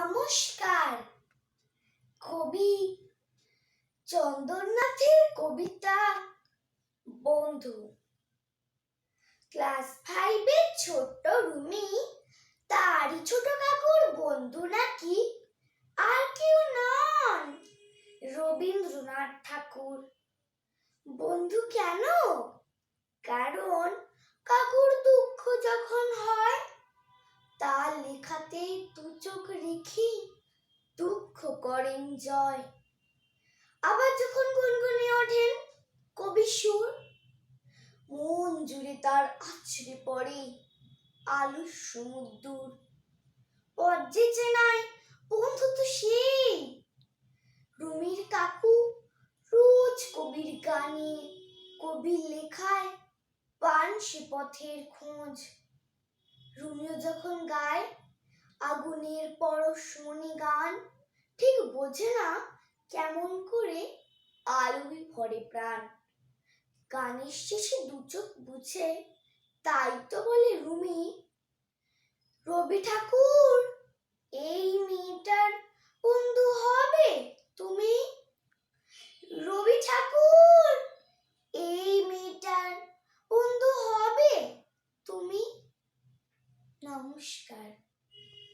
নমস্কার। কবি চন্দরনাথের কবিতা বন্ধু। ক্লাস 5-এর ছোট্ট রুমি তারই ছোট কাকুর বন্ধু নাকি আর কেউ নন, রবীন্দ্রনাথ ঠাকুর। বন্ধু কেন? কারণ কাকুর দুঃখ যখন হয় তার লেখাতে দু চোখ রেখে দুঃখ করেন জয়। আবার যখন গুনগুনে ওঠেন কবির সুর, মন জুড়ে তার আছড়ে পড়ে আলোর সমুদ্র। পথ যে চেনায় বন্ধু তো সেই, রুমির কাকু রোজ কবির গানে কবির লেখায় পান সে পথের খোঁজ। রুমিও যখন গায় আগুনের পরশমণি গান, ঠিক বোঝে না কেমন করে আলোয় ভরে প্রাণ। গানের শেষে দু চোখ বুঝে তাই তো বলে রুমি, রবি ঠাকুর